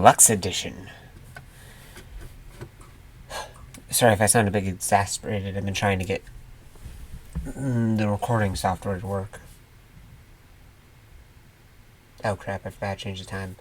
Lux Edition. Sorry if I sound a bit exasperated. I've been trying to get the recording software to work. Oh crap, I forgot to change the time.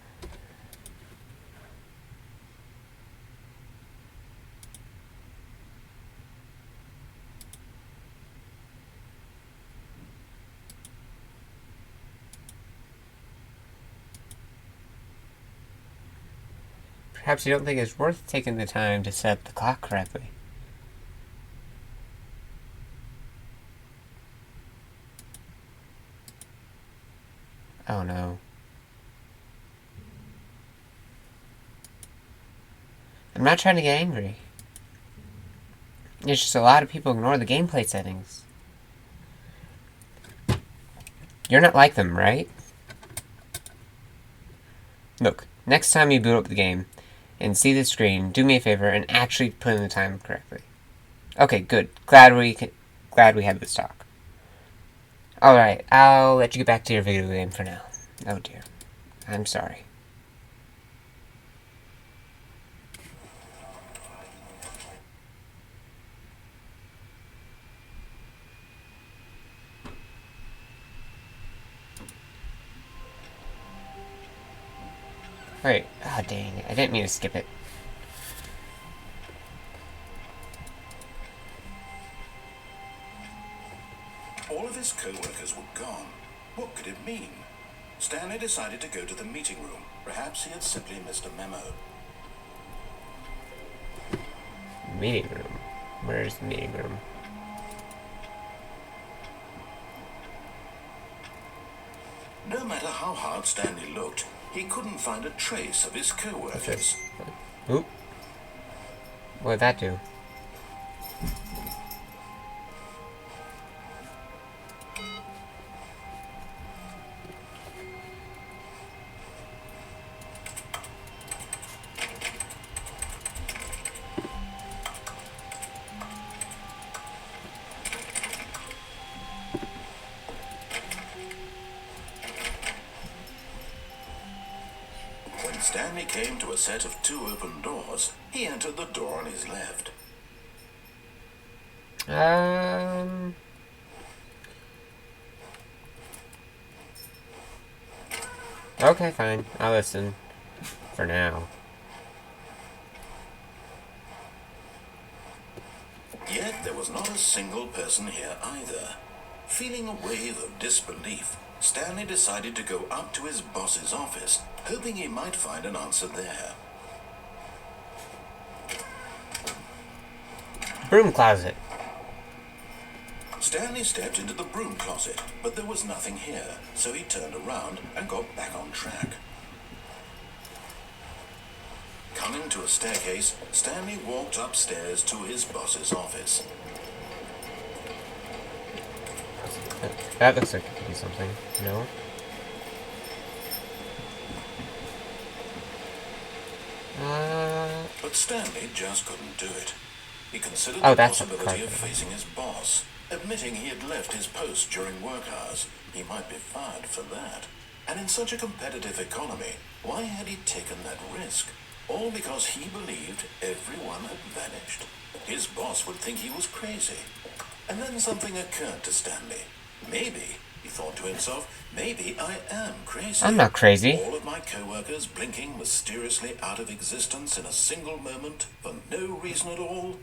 Perhaps you don't think it's worth taking the time to set the clock correctly. Oh no. I'm not trying to get angry. It's just a lot of people ignore the gameplay settings. You're not like them, right? Look, next time you boot up the game and see the screen, do me a favor and actually put in the time correctly. Okay, good. Glad we had this talk. Alright, I'll let you get back to your video game for now. Oh dear. I'm sorry. Wait, ah, dang, I didn't mean to skip it. All of his co-workers were gone. What could it mean? Stanley decided to go to the meeting room. Perhaps he had simply missed a memo. Meeting room? Where's the meeting room? No matter how hard Stanley looked, he couldn't find a trace of his co-workers. Oop. What did that do? When Stanley came to a set of 2 open doors, he entered the door on his left. Okay, fine. I'll listen. For now. Yet there was not a single person here either. Feeling a wave of disbelief, Stanley decided to go up to his boss's office, hoping he might find an answer there. Broom closet. Stanley stepped into the broom closet, but there was nothing here, so he turned around and got back on track. Coming to a staircase, Stanley walked upstairs to his boss's office. That looks like it could be something. No? But Stanley just couldn't do it. He considered Oh, the that's a possibility of carpet. facing his boss. Admitting he had left his post during work hours, he might be fired for that. And in such a competitive economy, why had he taken that risk? All because he believed everyone had vanished. His boss would think he was crazy. And then something occurred to Stanley. Maybe, he thought to himself, maybe I am crazy. I'm not crazy. All of my co-workers blinking mysteriously out of existence in a single moment for no reason at all.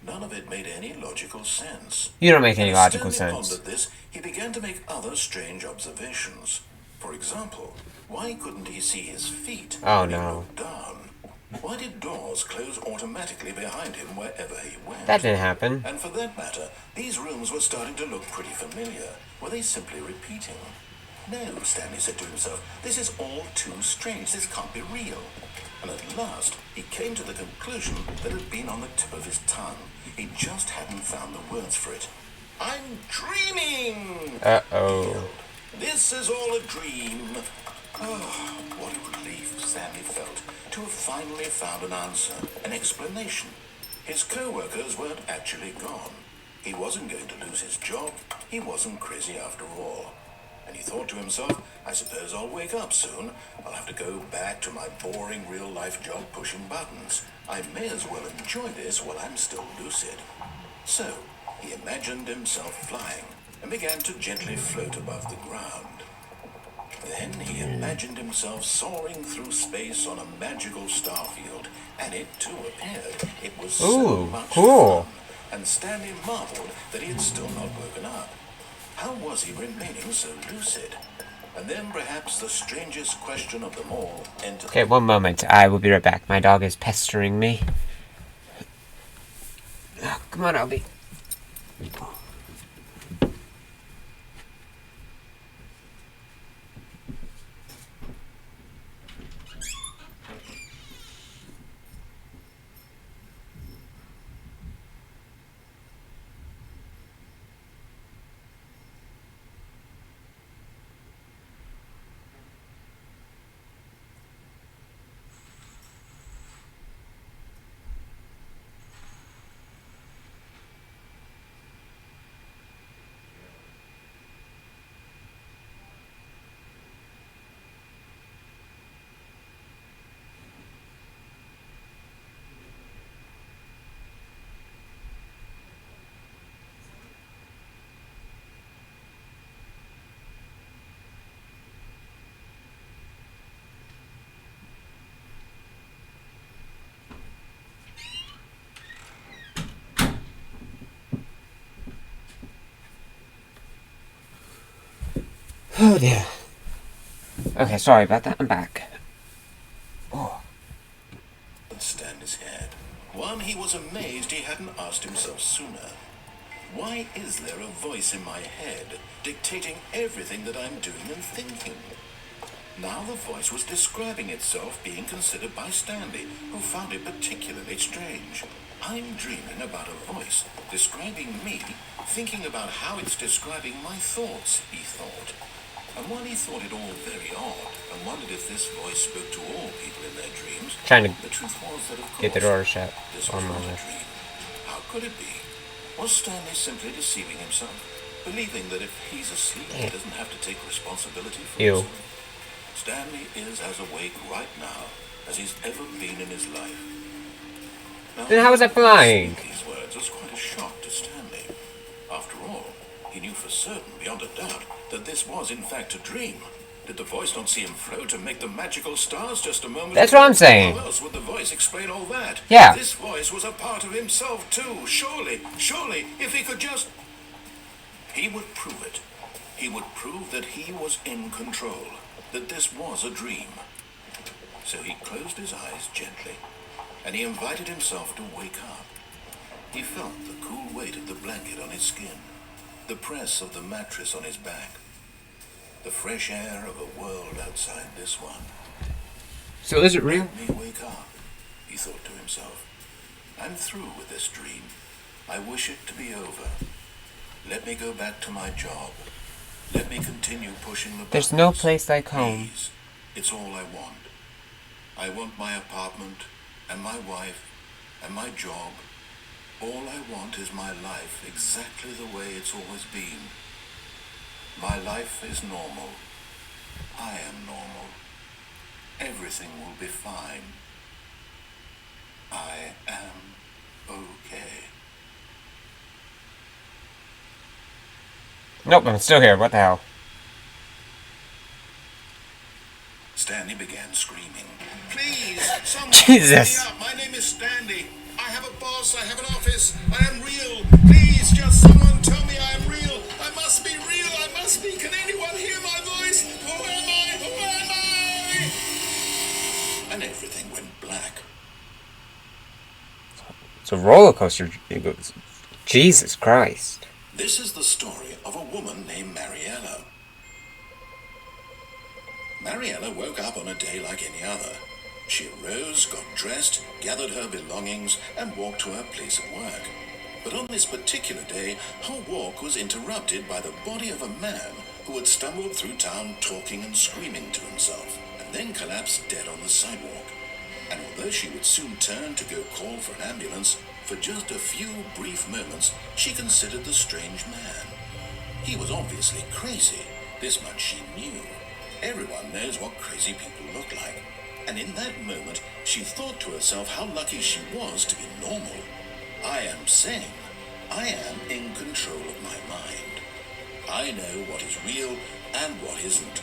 None of it made any logical sense. You don't make any As logical Stanley sense. pondered this, he began to make other strange observations. For example, why couldn't he see his feet Oh, when he no. looked down? Why did doors close automatically behind him wherever he went? That didn't happen. And for that matter, these rooms were starting to look pretty familiar. Were they simply repeating? No, Stanley said to himself, this is all too strange. This can't be real. And at last, he came to the conclusion that had been on the tip of his tongue. He just hadn't found the words for it. I'm dreaming! Uh-oh. This is all a dream. Oh, what a relief Stanley felt to have finally found an answer, an explanation. His co-workers weren't actually gone. He wasn't going to lose his job. He wasn't crazy after all. And he thought to himself, I suppose I'll wake up soon. I'll have to go back to my boring real-life job pushing buttons. I may as well enjoy this while I'm still lucid. So, he imagined himself flying and began to gently float above the ground. Then he imagined himself soaring through space on a magical starfield, and it too appeared. It was so much fun, and Stanley marveled that he had still not woken up. How was he remaining so lucid? And then perhaps the strangest question of them all entered. Okay, one moment. I will be right back. My dog is pestering me. Oh, come on, Albie. Oh dear. Okay, sorry about that. I'm back. Oh. Stanley's head. One, he was amazed he hadn't asked himself sooner. Why is there a voice in my head dictating everything that I'm doing and thinking? Now the voice was describing itself being considered by Stanley, who found it particularly strange. I'm dreaming about a voice describing me, thinking about how it's describing my thoughts, he thought. And while he thought it all very odd, and wondered if this voice spoke to all people in their dreams, Trying to the truth was that, of course, get the door shut. this was not a dream. How could it be? Was Stanley simply deceiving himself, believing that if he's asleep, he doesn't have to take responsibility for himself? Stanley is as awake right now as he's ever been in his life. Now, Then how was I flying? These words was quite a shock to Stanley. After all, he knew for certain, beyond a doubt, that this was in fact a dream. Did the voice not see him float and make the magical stars just a moment? That's what I'm saying. How else would the voice explain all that? Yeah. This voice was a part of himself too. Surely, if he could just... He would prove it. He would prove that he was in control, that this was a dream. So he closed his eyes gently, and he invited himself to wake up. He felt the cool weight of the blanket on his skin, the press of the mattress on his back, the fresh air of a world outside this one. So is it real? Let me wake up, he thought to himself. I'm through with this dream. I wish it to be over. Let me go back to my job. Let me continue pushing the buttons. There's no place like home. Please, it's all I want. I want my apartment, and my wife, and my job. All I want is my life exactly the way it's always been. My life is normal. I am normal. Everything will be fine. I am okay. Nope, I'm still here. What the hell? Stanley began screaming. Please, someone Jesus. pick me up. My name is Stanley. I have a boss. I have an office. I am real. Please, just someone tell me I am real. I must be real. I must be. Can anyone hear my voice? Who am I? Who am I? And everything went black. It's a roller coaster. It goes. Jesus Christ. This is the story of a woman named Mariella. Mariella woke up on a day like any other. She arose, got dressed, gathered her belongings, and walked to her place of work. But on this particular day, her walk was interrupted by the body of a man who had stumbled through town talking and screaming to himself, and then collapsed dead on the sidewalk. And although she would soon turn to go call for an ambulance, for just a few brief moments, she considered the strange man. He was obviously crazy. This much she knew. Everyone knows what crazy people look like. And in that moment, she thought to herself how lucky she was to be normal. I am sane. I am in control of my mind. I know what is real and what isn't.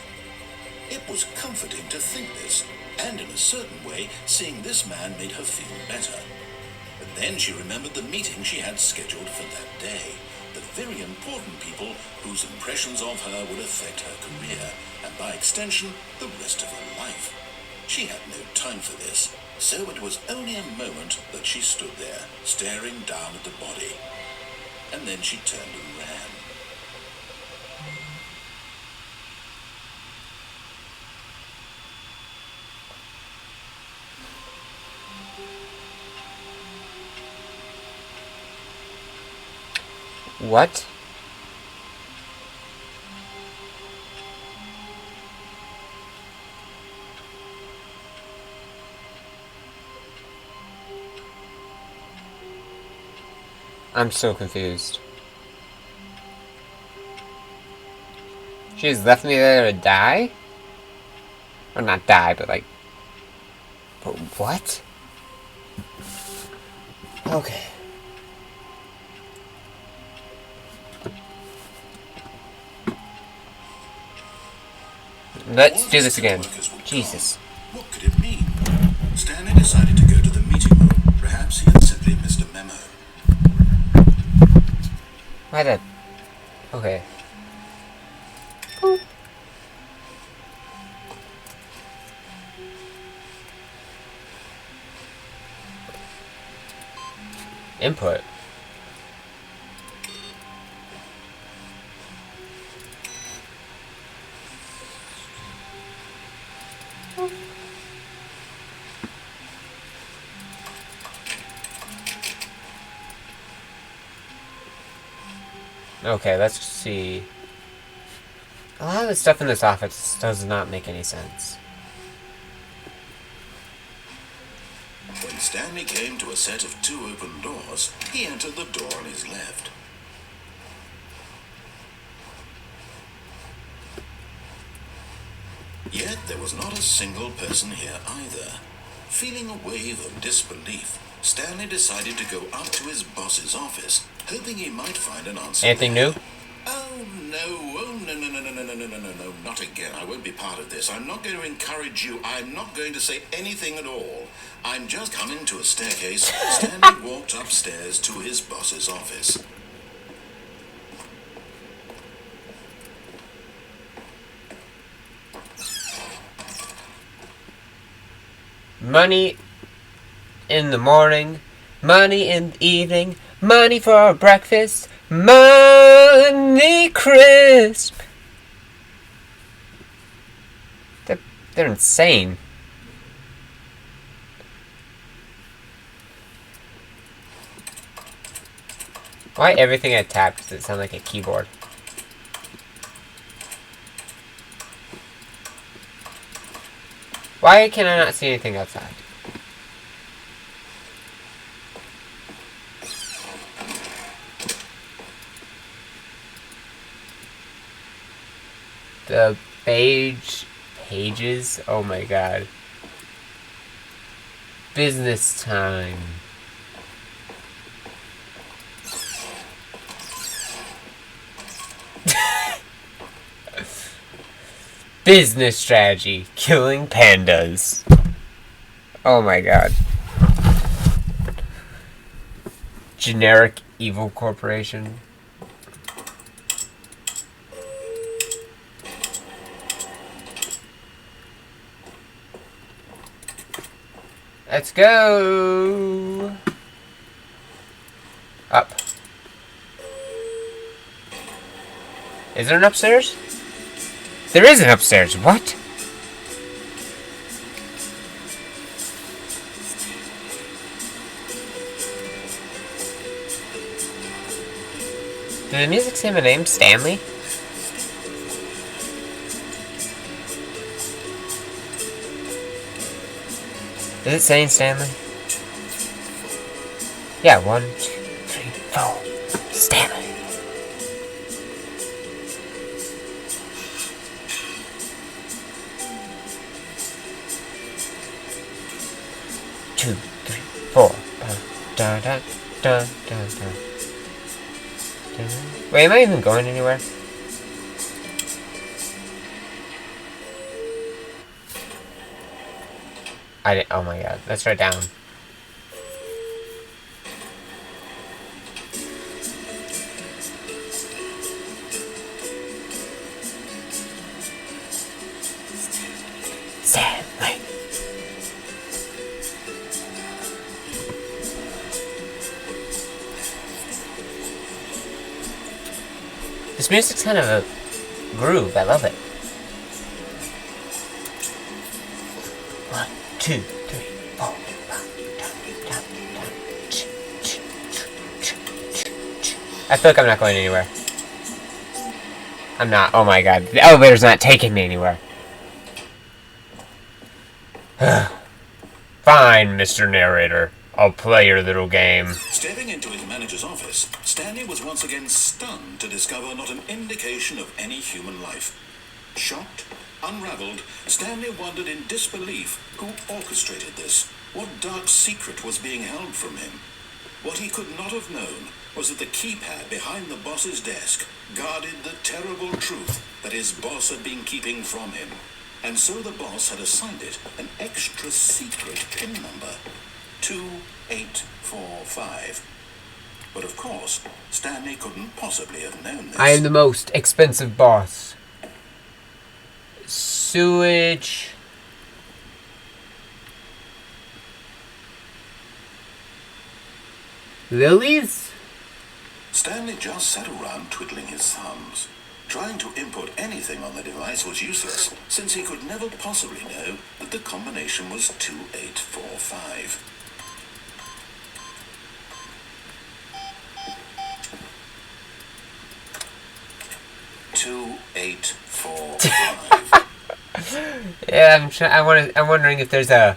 It was comforting to think this, and in a certain way, seeing this man made her feel better. But then she remembered the meeting she had scheduled for that day. The very important people whose impressions of her would affect her career, and by extension, the rest of her life. She had no time for this, so it was only a moment that she stood there, staring down at the body. And then she turned and ran. What? I'm so confused. She just left me there to die? Or not die, but like... But what? Okay. Let's do this again. Jesus. What could it mean? Stanley decided to go to the meeting room. Perhaps he had simply missed a memo. Why the... Okay. Input. Okay, let's see. A lot of the stuff in this office does not make any sense. When Stanley came to a set of 2 open doors, he entered the door on his left. Yet there was not a single person here either. Feeling a wave of disbelief, Stanley decided to go up to his boss's office, hoping he might find an answer. Anything new? Oh no, not again. I won't be part of this. I'm not going to encourage you. I'm not going to say anything at all. I'm just coming to a staircase. Stanley walked upstairs to his boss's office. Money in the morning, money in the evening, money for breakfast, money crisp. They're insane. Why everything I tap does it sound like a keyboard? Why can I not see anything outside? The pages? Oh my god. Business time. Business strategy. Killing pandas. Oh my god. Generic evil corporation. Let's go. Up. Is there an upstairs? There is an upstairs. What? Did the music say my name? Stanley? Is it saying Stanley? Yeah, 1, 2, 3, 4. Stanley. 2, 3, 4. Dun, dun, dun, dun, dun. Wait, am I even going anywhere? I didn't. Oh my god. Let's write down. Stanley. This music's kind of a groove. I love it. 1, 2, 3, 4. I feel like I'm not going anywhere. I'm not. Oh my god. The elevator's not taking me anywhere. Fine, Mr. Narrator. I'll play your little game. Stepping into his manager's office, Stanley was once again stunned to discover not an indication of any human life. Shocked, unraveled, Stanley wondered in disbelief who orchestrated this. What dark secret was being held from him? What he could not have known was that the keypad behind the boss's desk guarded the terrible truth that his boss had been keeping from him. And so the boss had assigned it an extra secret PIN number, 2845. But of course, Stanley couldn't possibly have known this. I am the most expensive boss. Sewage. Lilies? Stanley just sat around twiddling his thumbs. Trying to input anything on the device was useless, since he could never possibly know that the combination was 2845. Yeah, I'm wondering if there's a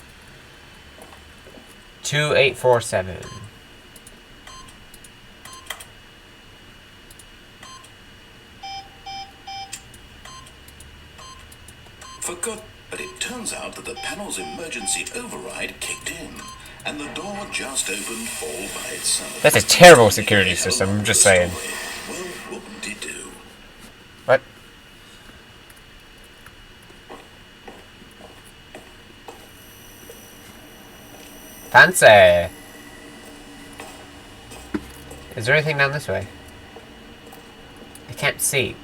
2847. Forgot, but it turns out that the panel's emergency override kicked in, and the door just opened all by itself. That's a terrible security system, I'm just saying. Well, wouldn't it do? What? Fancy! Is there anything down this way? I can't see.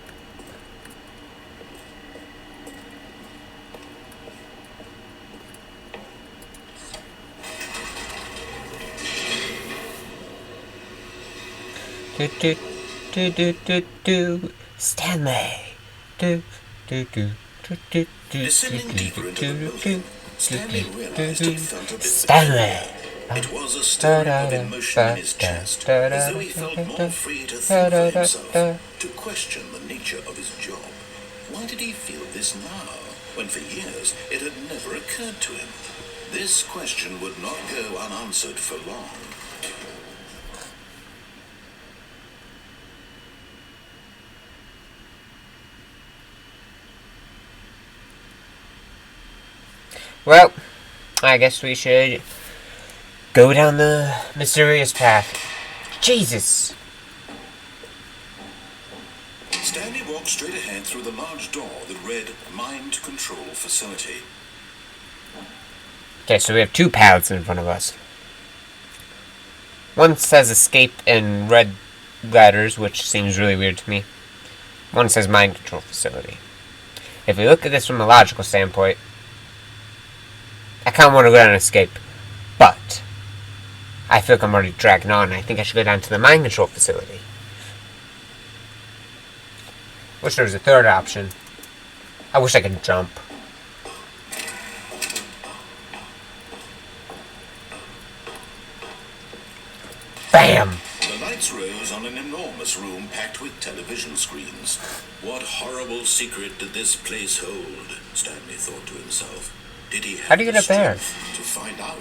Stanley. Descending deeper into the building, Stanley realized he felt a bit Stanley. It was a stirring of emotion in his chest, as though he felt more free to think for himself, to question the nature of his job. Why did he feel this now, when for years it had never occurred to him? This question would not go unanswered for long. Well, I guess we should go down the mysterious path. Jesus! Stanley walked straight ahead through the large door that read Mind Control Facility. Okay, so we have two paths in front of us. One says escape in red letters, which seems really weird to me. One says mind control facility. If we look at this from a logical standpoint, I kind of want to go down and escape, but I feel like I'm already dragging on. I think I should go down to the mind control facility. Wish there was a third option. I wish I could jump. Bam! The lights rose on an enormous room packed with television screens. What horrible secret did this place hold? Stanley thought to himself. Did he have How do you get up there? to find out?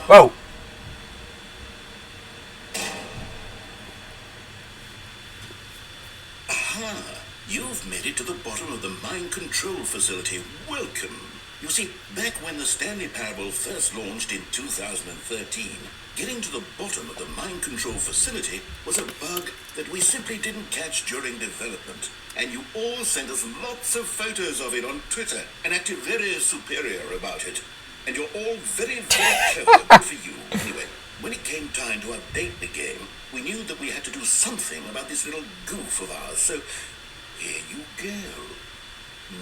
Whoa! Aha! You've made it to the bottom of the mind control facility welcome. You see, back when the Stanley Parable first launched in 2013, getting to the bottom of the mind control facility was a bug that we simply didn't catch during development. And you all sent us lots of photos of it on Twitter and acted very superior about it. And you're all very, very clever. Good for you. Anyway, when it came time to update the game, we knew that we had to do something about this little goof of ours. So, here you go.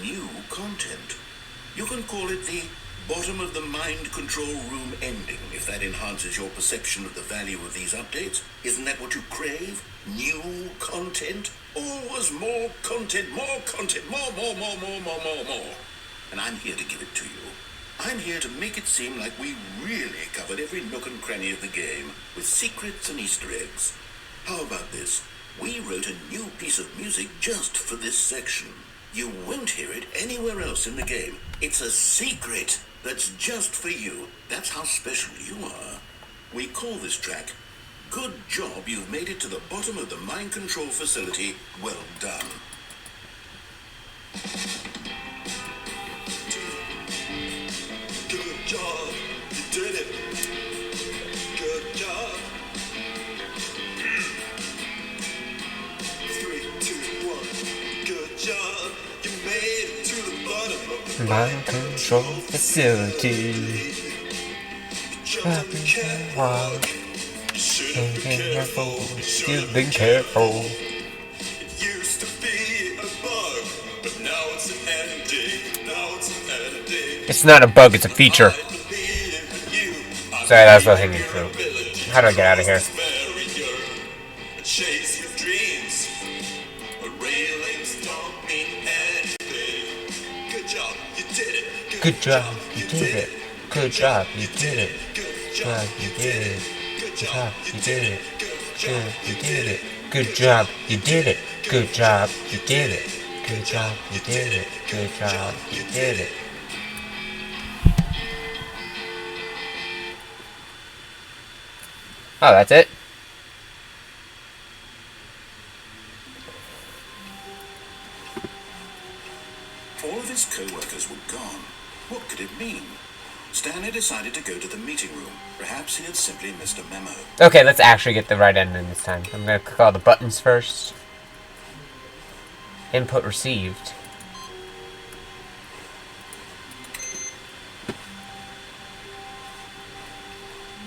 New content. You can call it the bottom of the mind control room ending, if that enhances your perception of the value of these updates. Isn't that what you crave? New content? Always more content, more content, more. And I'm here to give it to you. I'm here to make it seem like we really covered every nook and cranny of the game, with secrets and Easter eggs. How about this? We wrote a new piece of music just for this section. You won't hear it anywhere else in the game. It's a secret that's just for you. That's how special you are. We call this track, Good Job You've Made It to the Bottom of the Mind Control Facility. Well done. Good job. You did it. Good job. 3, 2, 1. Good job. You made it to the bottom of the Mind control facility. You've been careful. It used to be a bug, but now it's an ending. Now it's an ending. It's not a bug, it's a feature. Sorry, that was low hanging fruit. How do I get out of here? Chase your dreams. Railings don't mean anything. Good job, you did it. Good job, you did it. Good job, you did it. Good job, you did it. Good job, you did it. Good job, you did it. Good job, you did it. Good job, you did it. Good job, you did it. Oh, that's it? All of his co-workers were gone. What could it mean? Stanley decided to go to the meeting room. Perhaps he had simply missed a memo. Okay, let's actually get the right ending this time. I'm gonna click all the buttons first. Input received.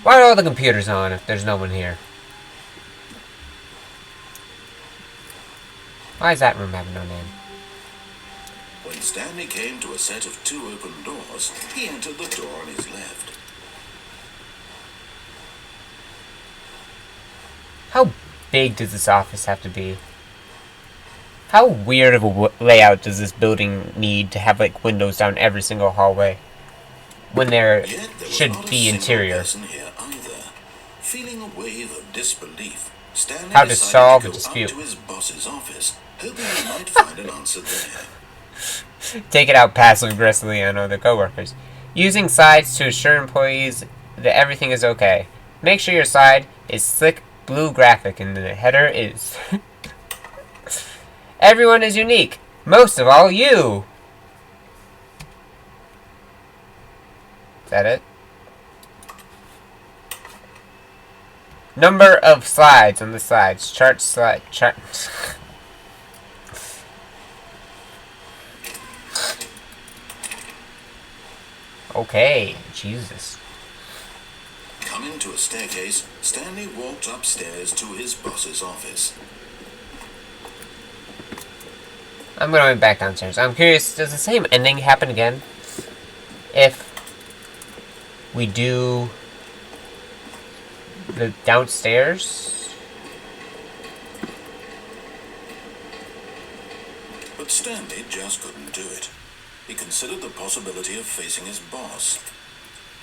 Why are all the computers on if there's no one here? Why does that room have no name? When Stanley came to a set of 2 open doors, he entered the door on his left. How big does this office have to be? How weird of a layout does this building need to have like windows down every single hallway when there should be interior? Here either. Feeling a wave of disbelief, Stanley How to solve a decided to go dispute. up to his boss's office, hoping he might find an answer there. Take it out passive aggressively on other coworkers. Using sides to assure employees that everything is okay. Make sure your side is slick blue graphic and the header is everyone is unique. Most of all, you. Is that it? Number of slides on the sides. Chart. Okay, Jesus. Coming to a staircase, Stanley walked upstairs to his boss's office. I'm going back downstairs. I'm curious, does the same ending happen again? If we do the downstairs? But Stanley just couldn't do it. He considered the possibility of facing his boss.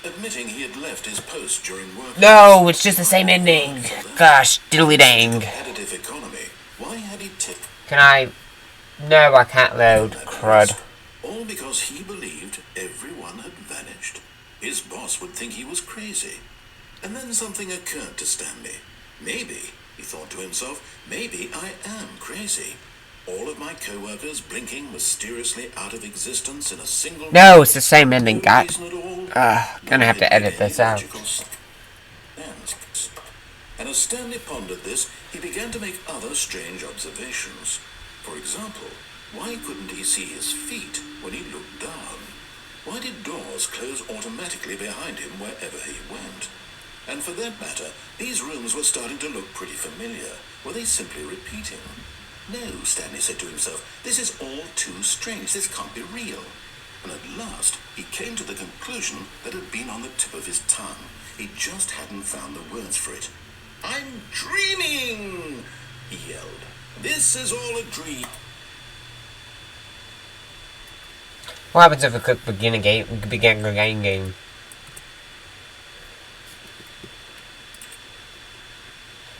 Admitting he had left his post during work. No, it's just the same ending. Gosh, diddly dang. Competitive economy. Why had he tipped? Can I? No, I can't load. Crud. All because he believed everyone had vanished. His boss would think he was crazy. And then something occurred to Stanley. Maybe, he thought to himself, maybe I am crazy. All of my co-workers blinking mysteriously out of existence in a single No, night. it's the same ending. No God. reason at all. Gonna have to edit this out. And as Stanley pondered this, he began to make other strange observations. For example, why couldn't he see his feet when he looked down? Why did doors close automatically behind him wherever he went? And for that matter, these rooms were starting to look pretty familiar. Were they simply repeating? No, Stanley said to himself, this is all too strange. This can't be real. And at last, he came to the conclusion that had been on the tip of his tongue. He just hadn't found the words for it. I'm dreaming, he yelled. This is all a dream. What happens if we click begin a game? Game.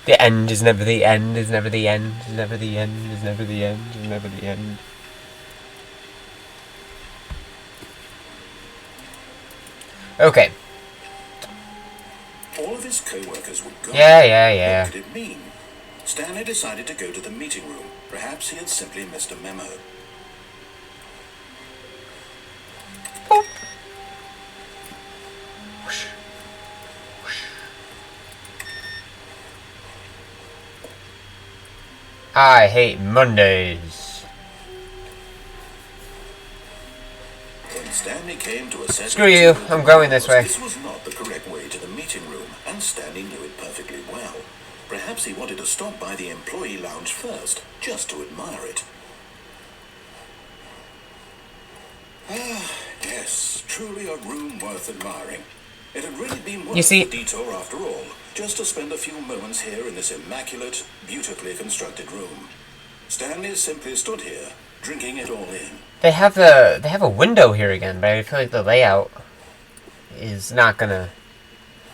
The end is never the end. Is never the end. Is never the end. Is never the end. Is never the end. Okay. All of his co-workers were gone. Yeah. What could it mean? Stanley decided to go to the meeting room. Perhaps he had simply missed a memo. I hate Mondays. When Stanley came to assess... Screw you, I'm going this way. This was not the correct way to the meeting room, and Stanley knew it perfectly well. Perhaps he wanted to stop by the employee lounge first, just to admire it. Ah, yes, truly a room worth admiring. It had really been worth the detour after all, just to spend a few moments here in this immaculate, beautifully constructed room. Stanley simply stood here, drinking it all in. They have a window here again, but I feel like the layout is not gonna.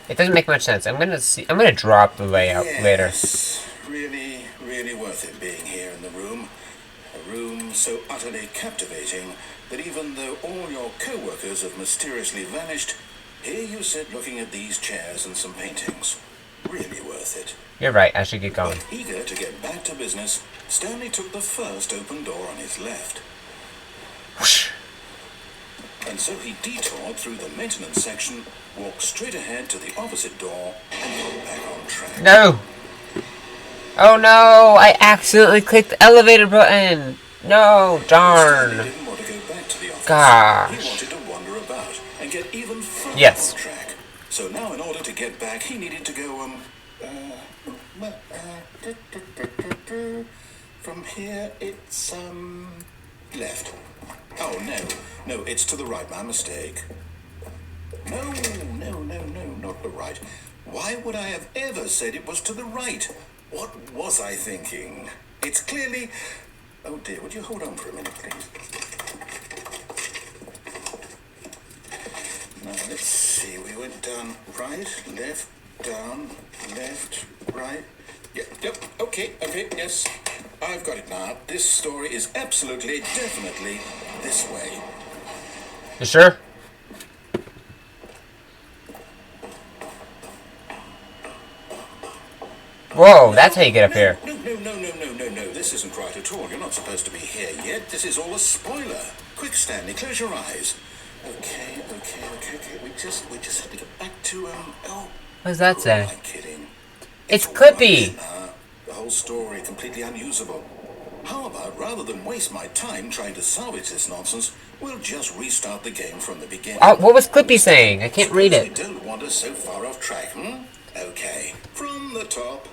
It doesn't make much sense. I'm gonna drop the layout later. Yes, really worth it being here in the room. A room so utterly captivating that even though all your co-workers have mysteriously vanished, here you sit looking at these chairs and some paintings. Really worth it. You're right, I should get going. But eager to get back to business, Stanley took the first open door on his left. Whoosh. And so he detoured through the maintenance section, walked straight ahead to the opposite door, and got back on track. No! Oh no! I accidentally clicked the elevator button! No! Darn! Stanley didn't want to go back to the office. Gosh. He wanted to wander about and get even further Yes. on track. So now in order to get back, he needed to go, from here it's, left. Oh, no, it's to the right, my mistake. No, not the right. Why would I have ever said it was to the right? What was I thinking? It's clearly... Oh dear, would you hold on for a minute, please? Now, let's see, we went down right, left, down, left, right. Yep, okay, yes. I've got it now. This story is absolutely, definitely this way. You sure? Whoa, that's how you get up here. No. This isn't right at all. You're not supposed to be here yet. This is all a spoiler. Quick, Stanley, close your eyes. Okay. We just have to get back to, What does that say? Am I kidding? It's all Clippy! right. The whole story completely unusable. How about, rather than waste my time trying to salvage this nonsense, we'll just restart the game from the beginning. Oh, what was Clippy saying? I can't read it. We don't want us so far off track, Okay, from the top.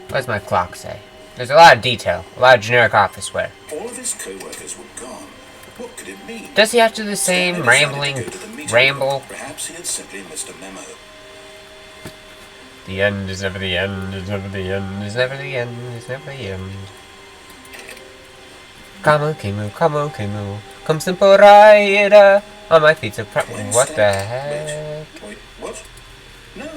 What does my clock say? There's a lot of detail. A lot of generic office wear. All of his co-workers were gone. What could it mean? Does he have to do the same Stanley decided rambling to go to the meeting ramble? room. Perhaps he had simply missed a memo. The end is never the end, is never the end, is never the end, is never the end. Come on, come simple rider, on my feet so proud. What the heck? Wait, what? No,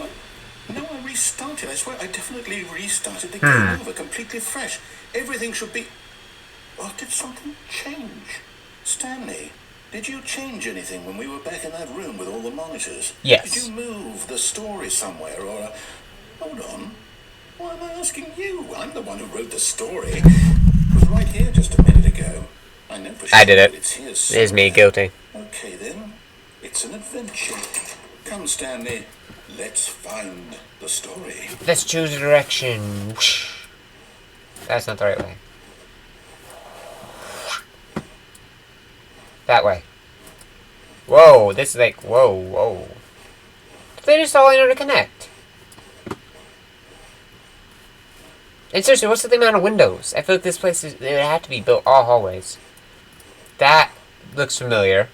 I restarted. I swear, I definitely restarted the game over, completely fresh. Everything should be... Oh, did something change? Stanley, did you change anything when we were back in that room with all the monitors? Yes. Did you move the story somewhere, or... Hold on. Why am I asking you? I'm the one who wrote the story. It was right here just a minute ago. I know for sure I did it. that it's here It is me, somewhere. guilty. Okay then, it's an adventure. Come, Stanley, let's find the story. Let's choose a direction. Whoosh. That's not the right way. That way. Whoa, this is like, whoa. They just all interconnect. And seriously, what's the amount of windows? I feel like this place is, it would have to be built all hallways. That looks familiar.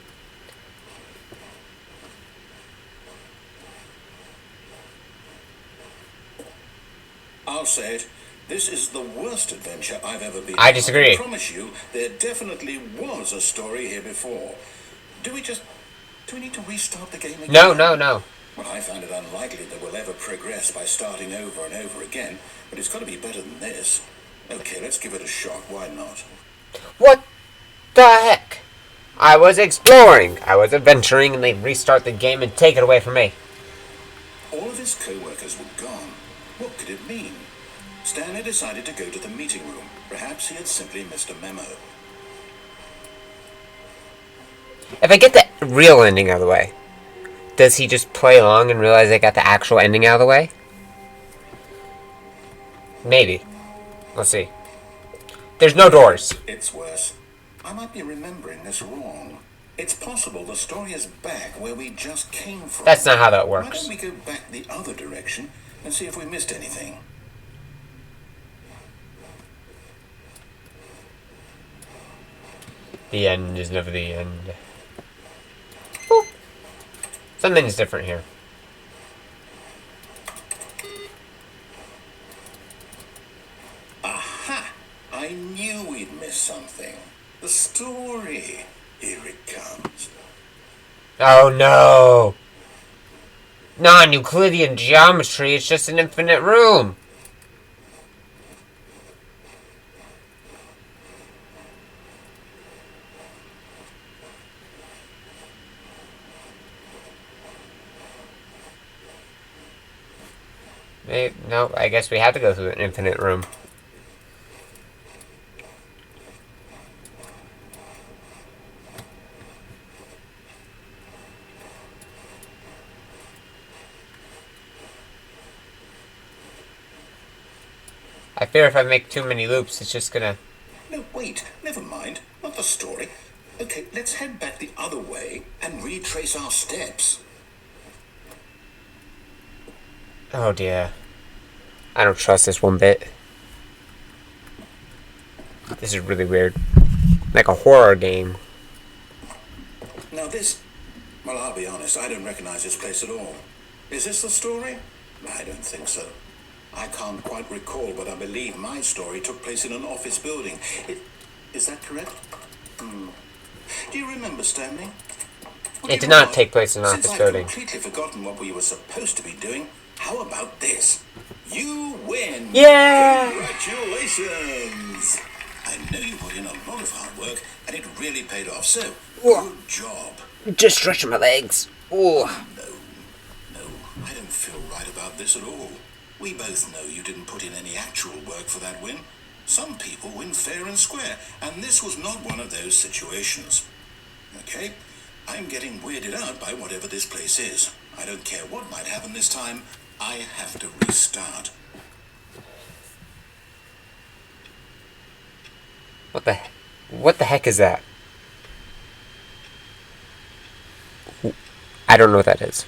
I'll say it. This is the worst adventure I've ever been on. I disagree. I promise you, there definitely was a story here before. Do we need to restart the game again? No. Well, I find it unlikely that we'll ever progress by starting over and over again, but it's got to be better than this. Okay, let's give it a shot. Why not? What the heck? I was exploring. I was adventuring, and they restart the game and take it away from me. All of his co-workers were gone. What could it mean? Stanley decided to go to the meeting room. Perhaps he had simply missed a memo. If I get the real ending out of the way, does he just play along and realize I got the actual ending out of the way? Maybe. Let's see. There's no doors. It's worse. I might be remembering this wrong. It's possible the story is back where we just came from. That's not how that Why works. don't we go back the other direction and see if we missed anything? The end is never the end. Boop. Something's different here. Aha! I knew we'd miss something. The story. Here it comes. Oh no! Non-Euclidean geometry, it's just an infinite room! No, I guess we have to go through an infinite room. I fear if I make too many loops, it's just gonna... No, wait. Never mind. Not the story. Okay, let's head back the other way and retrace our steps. Oh dear. I don't trust this one bit. This is really weird. Like a horror game. Now this... Well, I'll be honest, I don't recognize this place at all. Is this the story? I don't think so. I can't quite recall, but I believe my story took place in an office building. Is that correct? Do you remember, Stanley? Well, It did not take place in an Since office I've building. completely forgotten what we were supposed to be doing, how about this? You win! Yeah! Congratulations! I know you put in a lot of hard work, and it really paid off, so Whoa. good job. Just stretching my legs. Ooh. No, I don't feel right about this at all. We both know you didn't put in any actual work for that win. Some people win fair and square, and this was not one of those situations. Okay? I'm getting weirded out by whatever this place is. I don't care what might happen this time. I have to restart. What the heck is that? I don't know what that is.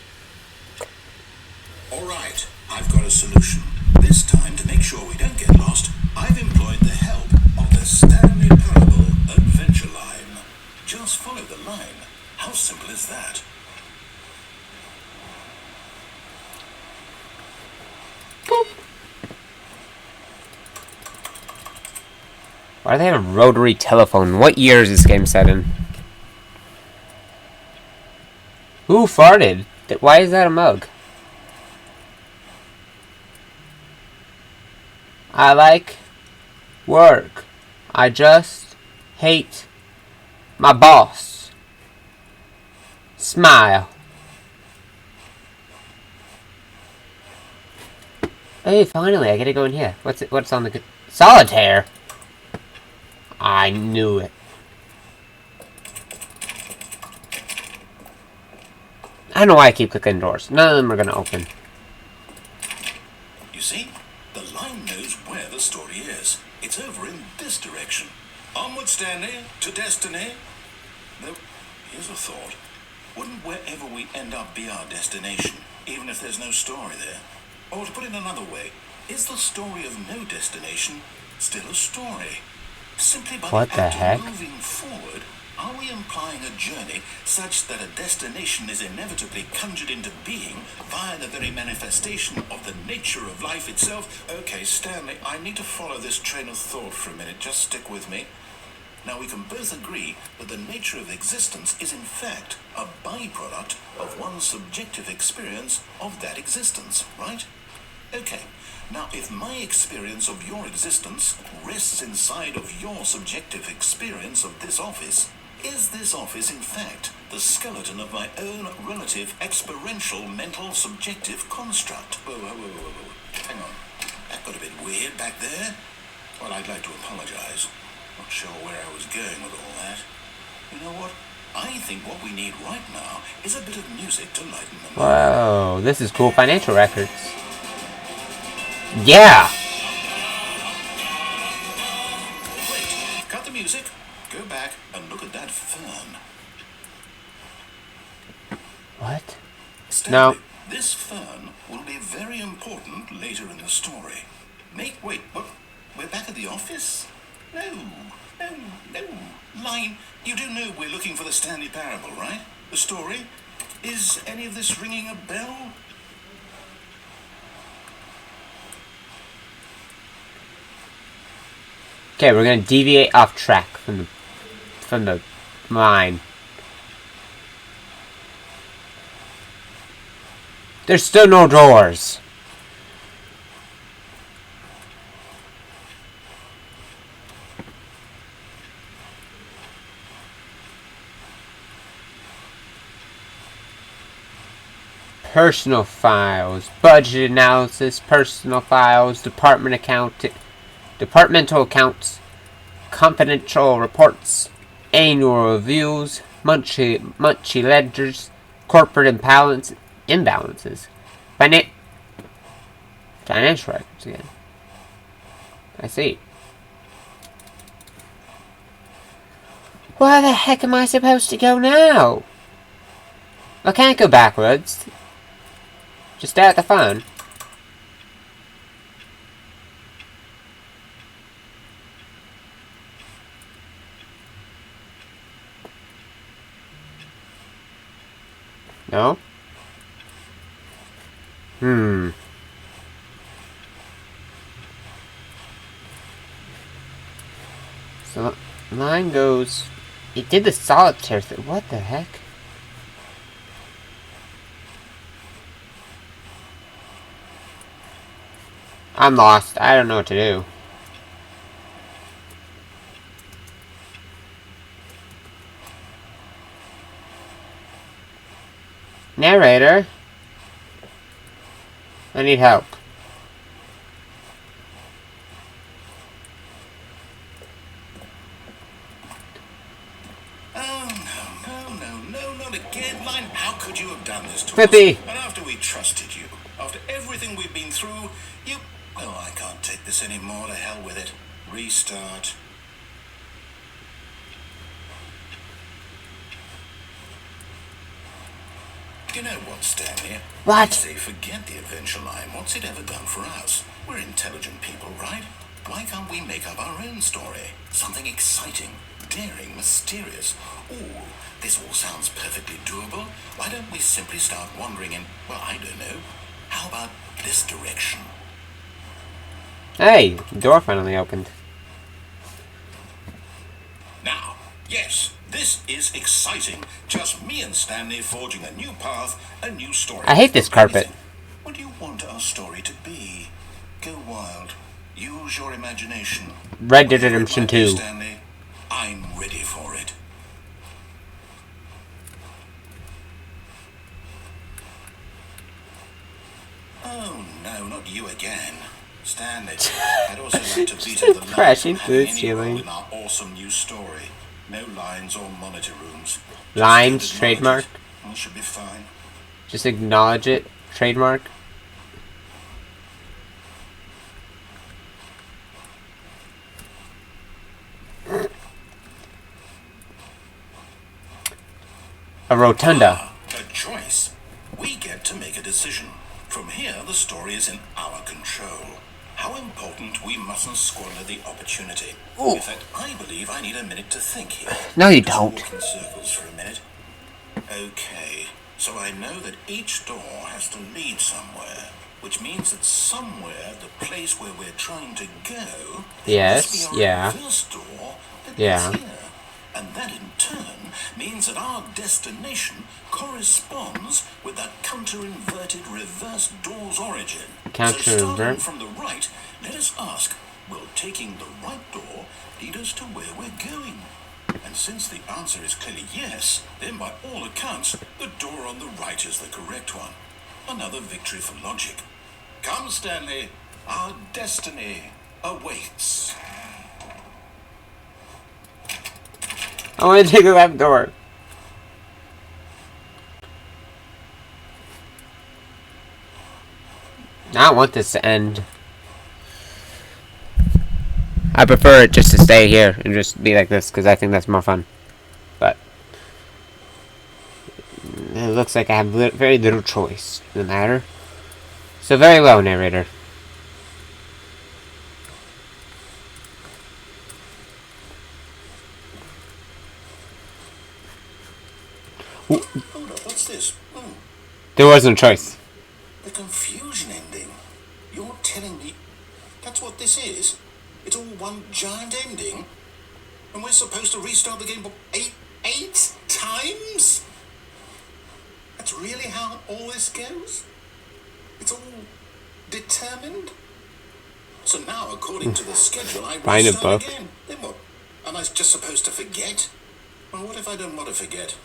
All right, I've got a solution. This time, to make sure we don't get lost, I've employed the help of the Stanley Parable Adventure Line. Just follow the line. How simple is that? Why do they have a rotary telephone? What year is this game set in? Who farted? Why is that a mug? I like work. I just hate my boss. Smile. Hey, finally, I get to go in here. What's on the solitaire? I knew it. I don't know why I keep clicking doors. None of them are gonna open. You see, the line knows where the story is. It's over in this direction. Onward, Stanley, to destiny. Though, here's a thought. Wouldn't wherever we end up be our destination, even if there's no story there? Or to put it another way, is the story of no destination still a story? Simply by What the the act heck? of moving forward, are we implying a journey such that a destination is inevitably conjured into being via the very manifestation of the nature of life itself? Okay, Stanley, I need to follow this train of thought for a minute. Just stick with me. Now, we can both agree that the nature of existence is in fact a byproduct of one's subjective experience of that existence, right? Okay, now if my experience of your existence rests inside of your subjective experience of this office, is this office in fact the skeleton of my own relative experiential mental subjective construct? Whoa. Hang on, that got a bit weird back there. Well, I'd like to apologize. Not sure where I was going with all that. You know what? I think what we need right now is a bit of music to lighten the mood. Whoa, this is cool financial records. Yeah! Wait, cut the music. Go back and look at that fern. What? Stanley, No. this fern will be very important later in the story. Wait, what? We're back at the office? No. Line, you do know we're looking for the Stanley Parable, right? The story? Is any of this ringing a bell? Okay, we're gonna deviate off track from the line. There's still no doors. Personal files, budget analysis, personal files, departmental accounts, confidential reports, annual reviews, monthly ledgers, corporate imbalances, financial records again. I see. Where the heck am I supposed to go now? I can't go backwards. Just stay at the phone. No? So, line goes... It did the solitaire thing. What the heck? I'm lost. I don't know what to do. Narrator? I need help. Oh, no, not again, Line. How could you have done this to Flippy! us? And after we trusted you, after everything we've been through, you... Oh, I can't take this anymore. To hell with it. Restart. You know what, Stanley? What? I say forget the adventure line. What's it ever done for us? We're intelligent people, right? Why can't we make up our own story? Something exciting, daring, mysterious. Ooh, this all sounds perfectly doable. Why don't we simply start wandering in, well, I don't know. How about this direction? Hey, the door finally opened. Now, yes, this is exciting. Just me and Stanley forging a new path, a new story. I hate this carpet. What do you want our story to be? Go wild. Use your imagination. Red Dead Whatever it Redemption might be, 2. Stanley, I'm ready for it. Oh, no, not you again. veto the land Crash from into having the any role ceiling. in our awesome new story. No lines or monitor rooms. Just Lines, don't acknowledge trademark. it. All should be fine. Just acknowledge it. Trademark. A rotunda. A choice. We get to make a decision. From here, the story is in our control. How important we mustn't squander the opportunity. Ooh. In fact, I believe I need a minute to think here. No, you Just don't. walk in circles for a minute. Okay, so I know that each door has to lead somewhere, which means that somewhere, the place where we're trying to go, there must Yes, be a yeah. reverse door that Yeah. leads here. And that in turn means that our destination corresponds with that counter-inverted reverse door's origin. So starting Counter-invert? from the right, let us ask, will taking the right door lead us to where we're going? And since the answer is clearly yes, then by all accounts, the door on the right is the correct one. Another victory for logic. Come, Stanley, our destiny awaits. I want to take the left door. I don't want this to end. I prefer it just to stay here and just be like this because I think that's more fun. But it looks like I have very little choice in the matter. So very well, narrator. Hold up, what's this? There was no choice. The confusion ending. You're telling me that's what this is? It's all one giant ending? And we're supposed to restart the game eight times? That's really how all this goes? It's all determined? So now, according to the schedule, I Find a restart book. again. Then what? Am I just supposed to forget? Well, what if I don't want to forget?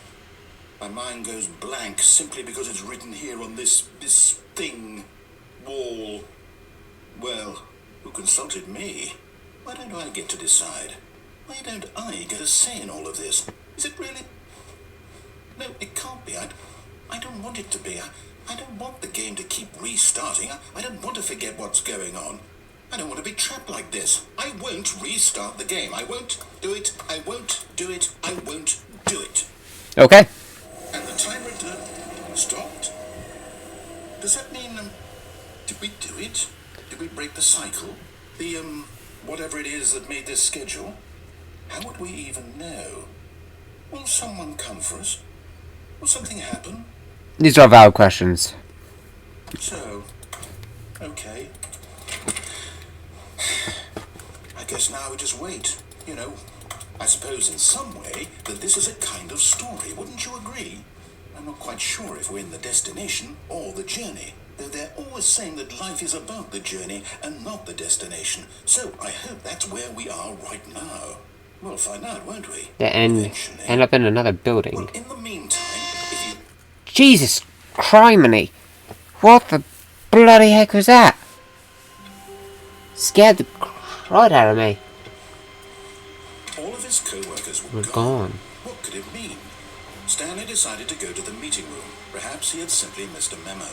My mind goes blank simply because it's written here on this thing, wall. Well, who consulted me? Why don't I get to decide? Why don't I get a say in all of this? Is it really? No, it can't be. I don't want it to be. I don't want the game to keep restarting. I don't want to forget what's going on. I don't want to be trapped like this. I won't restart the game. I won't do it. I won't do it. I won't do it. Okay. And the timer stopped. Does that mean, did we do it? Did we break the cycle? The, whatever it is that made this schedule? How would we even know? Will someone come for us? Will something happen? These are valid questions. So, okay. I guess now we just wait, you know. I suppose in some way that this is a kind of story, wouldn't you agree? I'm not quite sure if we're in the destination or the journey, though they're always saying that life is about the journey and not the destination. So I hope that's where we are right now. We'll find out, won't we? The end up in another building. Well, in the meantime, if you... Jesus criminy! What the bloody heck was that? Scared the crud out of me. All of his co-workers were We're gone. What could it mean? Stanley decided to go to the meeting room. Perhaps he had simply missed a memo.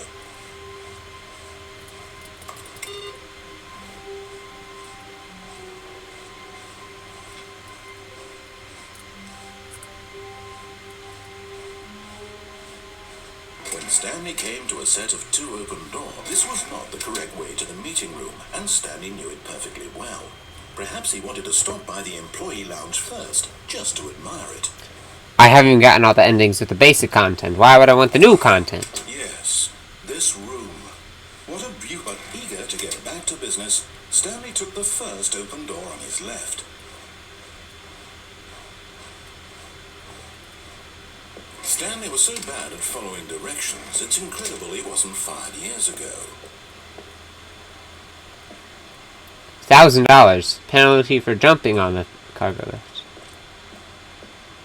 When Stanley came to a set of 2 open doors, this was not the correct way to the meeting room, and Stanley knew it perfectly well. Perhaps he wanted to stop by the employee lounge first, just to admire it. I haven't gotten all the endings with the basic content. Why would I want the new content? Yes, this room. What a beauty, but eager to get back to business, Stanley took the first open door on his left. Stanley was so bad at following directions, it's incredible he wasn't fired years ago. $1,000 penalty for jumping on the cargo lift.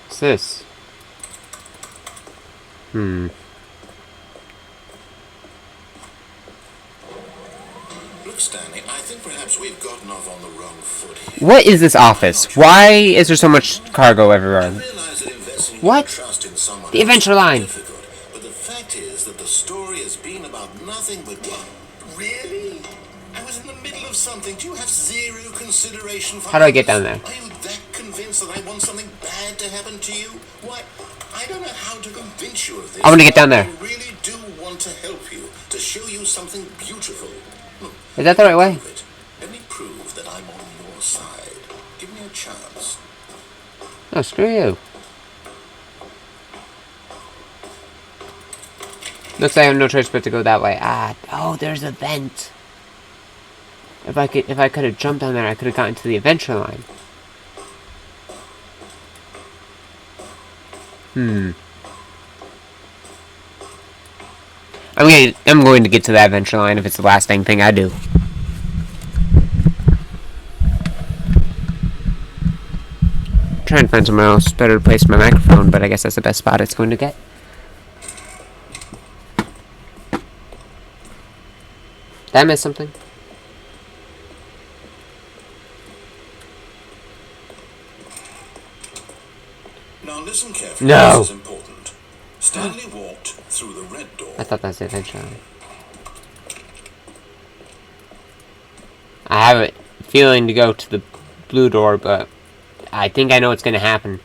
What's this? Look Look, Stanley, I think perhaps we've gotten off on the wrong foot here. What is this office? Why is there so much cargo everywhere? Realize that investing What? trust in someone The adventure line. is difficult, but the fact is that the story has been about nothing but really? I was in the middle of something. Do you have zero consideration for How do I get down there? Are you that convinced that I want something bad to happen to you? Why? I don't know how to convince you of this. I want to get down there. I really do want to help you, to show you something beautiful. Look, Is that the right way? prove it. Let me prove that I'm on your side. Give me a chance. Oh, screw you. Looks like I have no choice but to go that way. Oh, there's a vent. If I could have jumped down there, I could have gotten to the adventure line. I'm going to get to the adventure line if it's the last thing I do. Trying to find somewhere else better to place my microphone, but I guess that's the best spot it's going to get. Did I miss something? Now listen carefully. No. This is important. Stanley walked through the red door. I thought that was the adventure line. I have a feeling to go to the blue door, but I think I know what's going to happen.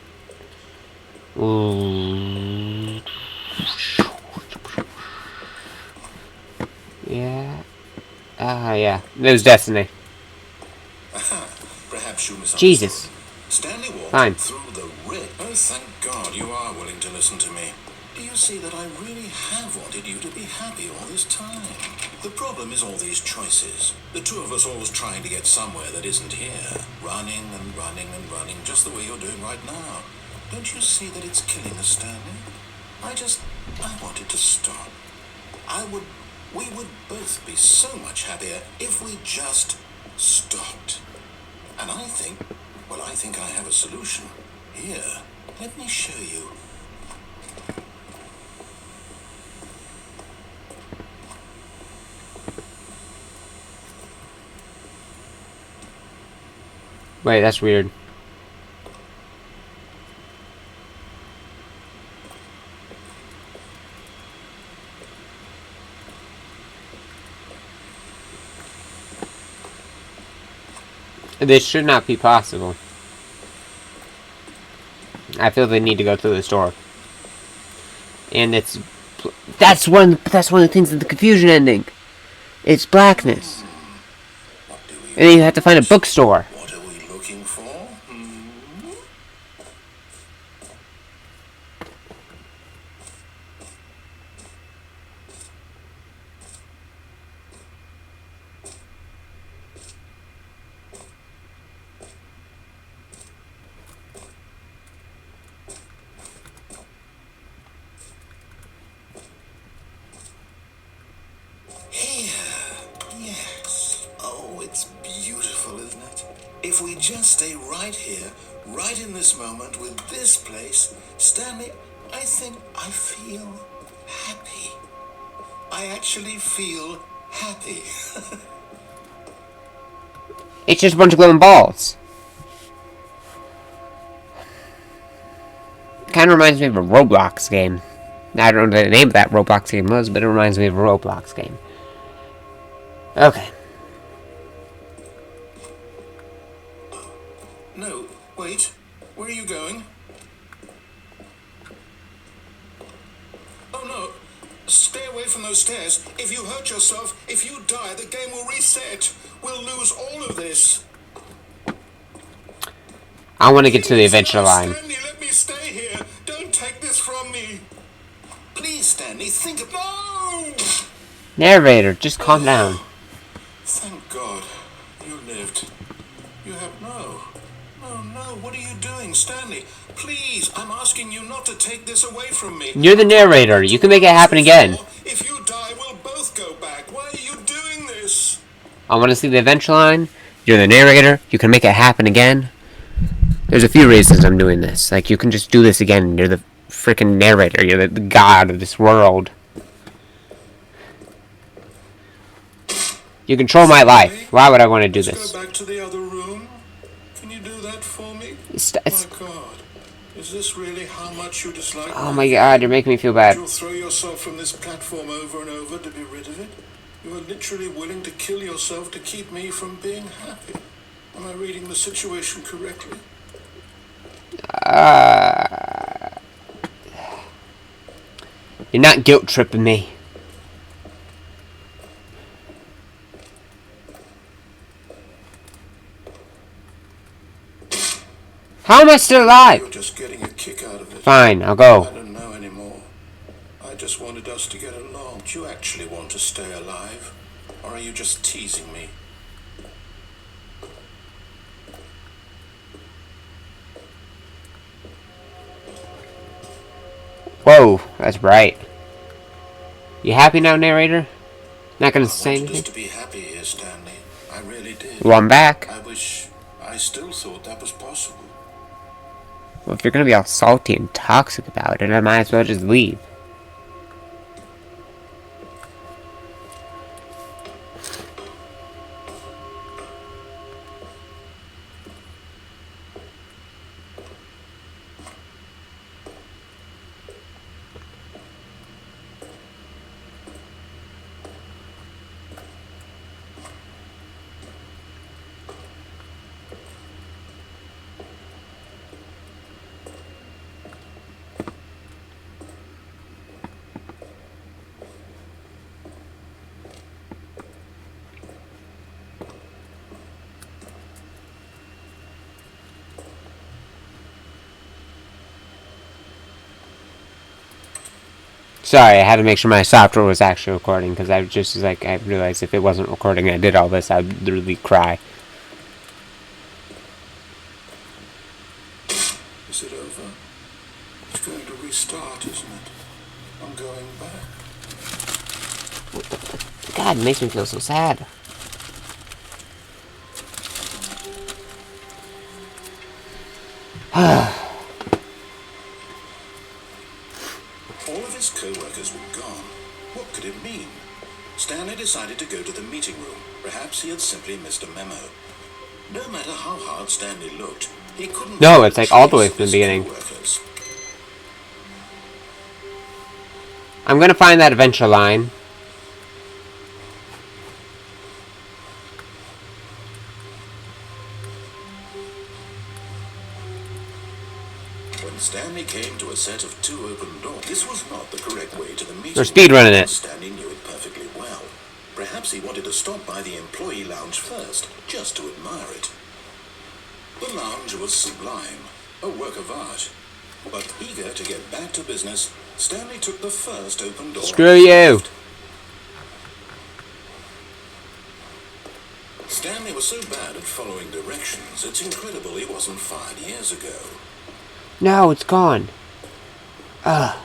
Ooh. Yeah. Yeah. It was destiny. Perhaps you misunderstood. Jesus. Stanley walked Fine. through the red. Oh, thank God you are willing to listen to me. Do you see that I really have wanted you to be happy all this time? The problem is all these choices. The two of us always trying to get somewhere that isn't here. Running and running and running, just the way you're doing right now. Don't you see that it's killing us, Stanley? I wanted to stop. We would both be so much happier if we just stopped. And I think I have a solution. Here, let me show you. Wait, that's weird. This should not be possible. I feel they need to go through this door. And that's one of the things in the confusion ending. It's blackness. And then you have to find a bookstore. What are we looking for? Here. Yes. Oh, it's beautiful, isn't it? If we just stay right here, right in this moment with this place, Stanley, I think I feel happy. I actually feel happy. It's just a bunch of glowing balls. Kind of reminds me of a Roblox game. I don't know what the name of that Roblox game was, but it reminds me of a Roblox game. Okay. No, wait. Where are you going? Oh no. Stay away from those stairs. If you hurt yourself, if you die, the game will reset. We'll lose all of this. I want to get to the adventure line. Stanley, let me stay here. Don't take this from me. Please, Stanley, think of... No! Narrator, just calm down. Thank God. You lived. You have... No. No. What are you doing, Stanley? Please, I'm asking you not to take this away from me. You're the narrator. You can make it happen again. If you die, we'll both go back. Why are you doing this? I want to see the adventure line. You're the narrator. You can make it happen again. There's a few reasons I'm doing this. Like, you can just do this again. You're the freaking narrator. You're the god of this world. You control my life. Why would I want to do Let's this? go back to the other room. Can you do that for me? It's, My God, is this really how much you dislike oh my God, you're making me feel bad. You'll throw yourself from this platform over and over to be rid of it? You are literally willing to kill yourself to keep me from being happy. Am I reading the situation correctly? You're not guilt tripping me. How am I still You're alive? just getting a kick out of it. Fine, I'll I go. don't know anymore. I just wanted us to get along. Do you actually want to stay alive? Or are you just teasing me? Whoa, that's bright. You happy now, narrator? Not gonna say I wanted us anything? to be happy here, Stanley. I really did. Well, I'm back. I wish I still thought that was possible. Well, if you're gonna be all salty and toxic about it, I might as well just leave. Sorry, I had to make sure my software was actually recording, because I just, like, I realized if it wasn't recording and I did all this, I'd literally cry. Is it over? It's going to restart, isn't it? I'm going back. God, it makes me feel so sad. All of his co-workers were gone. What could it mean? Stanley decided to go to the meeting room. Perhaps he had simply missed a memo. No matter how hard Stanley looked, he couldn't. No, it's like all the way from the beginning. Co-workers. I'm gonna find that adventure line. When Stanley came to a set of two open doors, this was not the correct way to the meeting. They're speedrunning it. Stanley knew it perfectly well. Perhaps he wanted to stop by the employee lounge first, just to admire it. The lounge was sublime, a work of art. But eager to get back to business, Stanley took the first open door. Screw you. Stanley was so bad at following directions, it's incredible he wasn't fired years ago. No, it's gone. Ugh.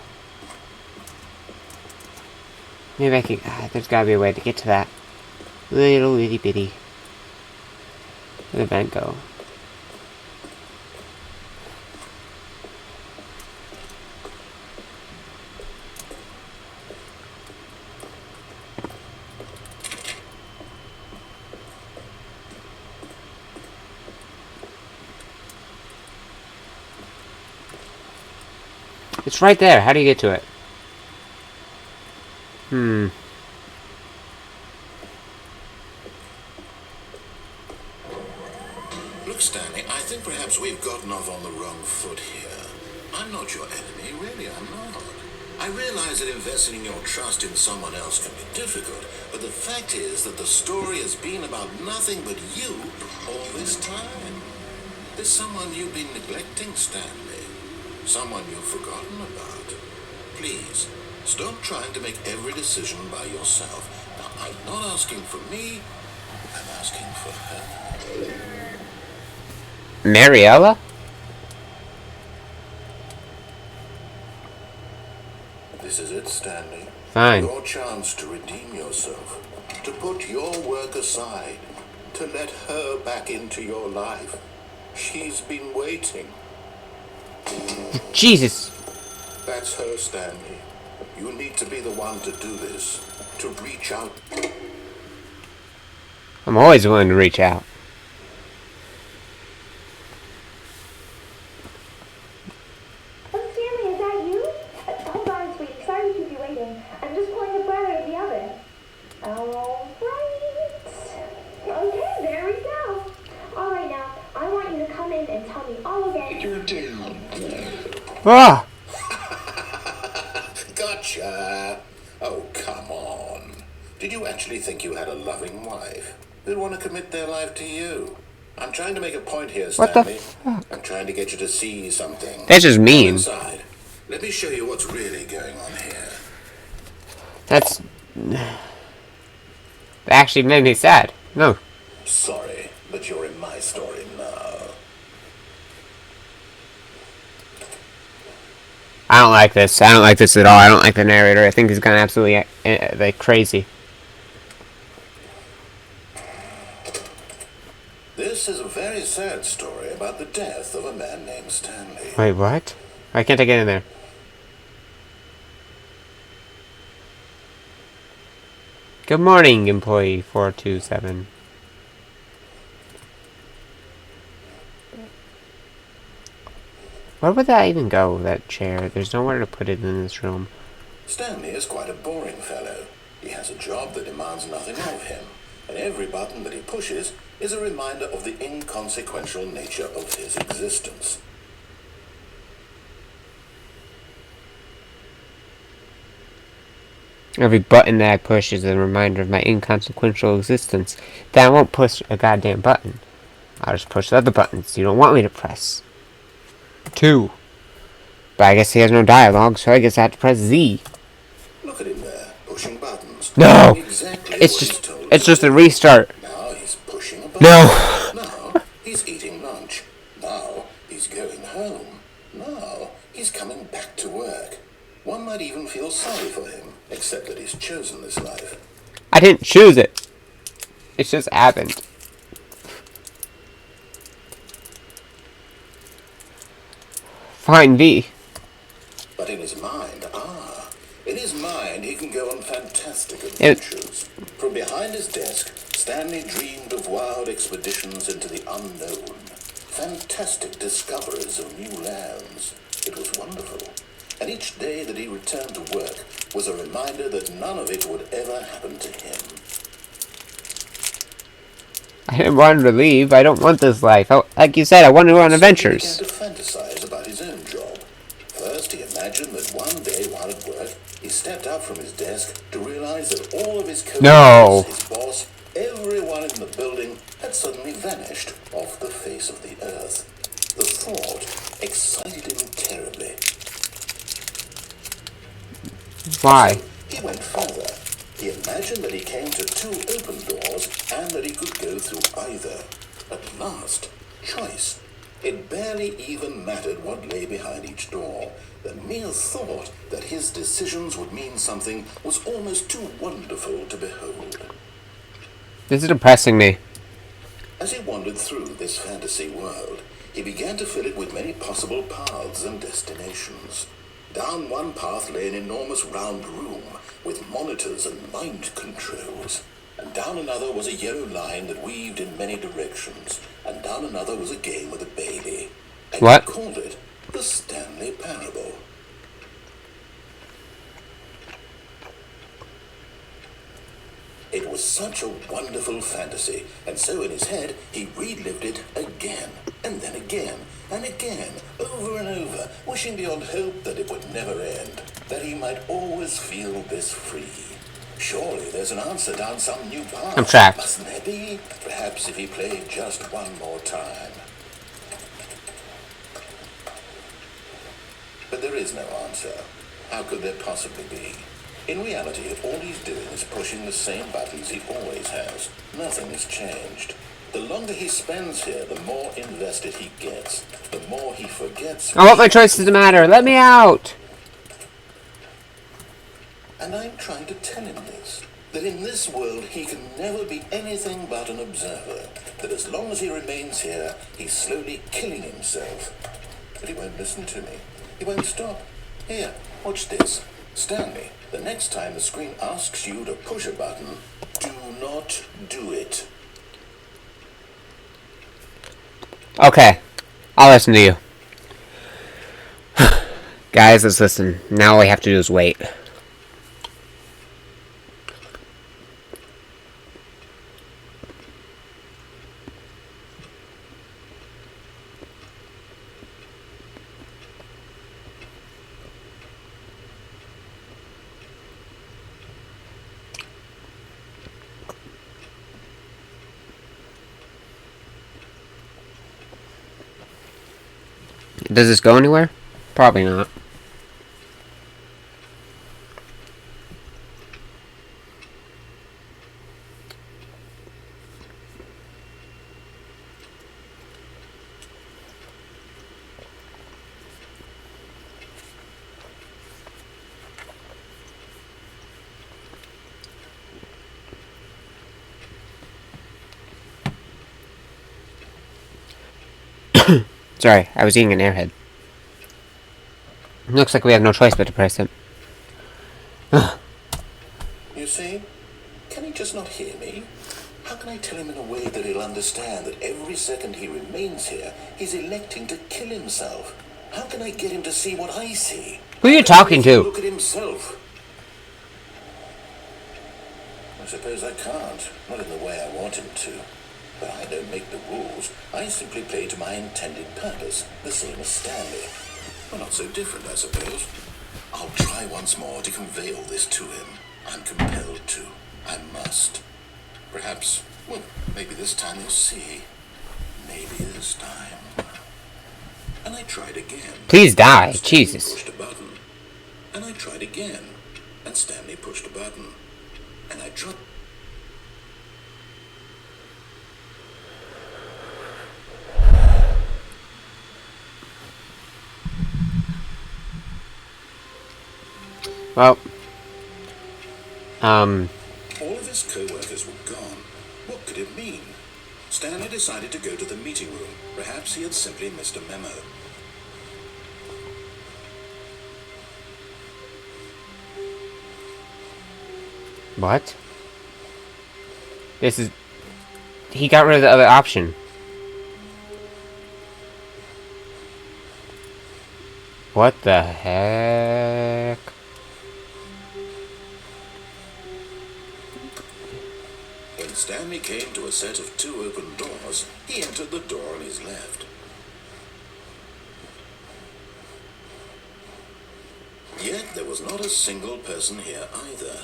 Maybe I can... there's gotta be a way to get to that. Little itty bitty. Where'd the vent go? It's right there. How do you get to it? Look, Stanley, I think perhaps we've gotten off on the wrong foot here. I'm not your enemy, really, I'm not. I realize that investing your trust in someone else can be difficult, but the fact is that the story has been about nothing but you all this time. There's someone you've been neglecting, Stanley. Someone you've forgotten about. Please, stop trying to make every decision by yourself. Now, I'm not asking for me, I'm asking for her. Mariella? This is it, Stanley. Fine. Your chance to redeem yourself, to put your work aside, to let her back into your life. She's been waiting. Jesus. That's her, Stanley. You need to be the one to do this, to reach out. I'm always willing to reach out. Oh, Stanley, is that you? Hold on, sweetie. Sorry to keep you waiting. I'm just pulling the bread out of the oven. All right. Okay, there we go. All right, now, I want you to come in and tell me all about it. You're down. Ah! Gotcha. Oh, come on. Did you actually think you had a loving wife who'd want to commit their life to you? I'm trying to make a point here, What the Stanley. fuck? I'm trying to get you to see something. That's just mean. Come inside. Let me show you what's really going on here. That's... That actually made me sad. No. Sorry, but you're in my story now. I don't like this. I don't like this at all. I don't like the narrator. I think he's gone absolutely like crazy. This is a very sad story about the death of a man named Stanley. Wait, what? Why can't I get in there? Good morning, employee 427. Where would that even go, that chair? There's nowhere to put it in this room. Stanley is quite a boring fellow. He has a job that demands nothing of him, and every button that he pushes is a reminder of the inconsequential nature of his existence. Every button that I push is a reminder of my inconsequential existence. Then I won't push a goddamn button. I'll just push the other buttons you don't want me to press. 2. But I guess he has no dialogue, so I guess I have to press Z. Look at him there, pushing buttons. No! Exactly It's just a restart. Now he's pushing a button. No! Now he's eating lunch. Now he's going home. Now he's coming back to work. One might even feel sorry for him, except that he's chosen this life. I didn't choose it. It's just happened. Fine V. But in his mind, he can go on fantastic adventures. From behind his desk, Stanley dreamed of wild expeditions into the unknown, fantastic discoveries of new lands. It was wonderful. And each day that he returned to work was a reminder that none of it would ever happen to him. I didn't want to leave. I don't want this life. Like you said, I want to go on adventures. He began to fantasize about his own job. First, he imagined that one day while at work, he stepped up from his desk to realize that all of his coworkers, his boss, everyone in the building had suddenly vanished off the face of the earth. The thought excited him terribly. Why? So he went further. He imagined that he came to 2 open doors and that he could go through either. At last, choice. It barely even mattered what lay behind each door. The mere thought that his decisions would mean something was almost too wonderful to behold. This is depressing me. As he wandered through this fantasy world, he began to fill it with many possible paths and destinations. Down one path lay an enormous round room with monitors and mind controls. And down another was a yellow line that weaved in many directions. And down another was a game with a baby. And What? he called it the Stanley Parable. It was such a wonderful fantasy, and so in his head he relived it again, and then again, and again, over and over, wishing beyond hope that it would never end, that he might always feel this free. Surely there's an answer down some new path. I'm trapped. Mustn't there be? Perhaps if he played just one more time. But there is no answer. How could there possibly be? In reality, all he's doing is pushing the same buttons he always has. Nothing has changed. The longer he spends here, the more invested he gets. The more he forgets. I want my choices to matter. Let me out. And I'm trying to tell him this. That in this world he can never be anything but an observer. That as long as he remains here, he's slowly killing himself. But he won't listen to me. He won't stop. Here, watch this. Stanley, the next time the screen asks you to push a button, do not do it. Okay, I'll listen to you. Guys, let's listen. Now all we have to do is wait. Does this go anywhere? Probably not. Sorry, I was eating an airhead. Looks like we have no choice but to press it. You see? Can he just not hear me? How can I tell him in a way that he'll understand that every second he remains here, he's electing to kill himself? How can I get him to see what I see? Who are you talking to? Look at himself. I suppose I can't. Not in the way I want him to. But I don't make the rules. I simply play to my intended purpose, the same as Stanley. Well, not so different, I suppose. I'll try once more to convey all this to him. I'm compelled to. I must. Perhaps, well, maybe this time he'll see. Maybe this time. And I tried again. Please die, Stanley Jesus. pushed a button. And I tried again. And Stanley pushed a button. And I tried... Well, All of his co-workers were gone. What could it mean? Stanley decided to go to the meeting room. Perhaps he had simply missed a memo. what? This is... He got rid of the other option. What the heck? When Stanley came to a set of 2 open doors, he entered the door on his left. Yet there was not a single person here either.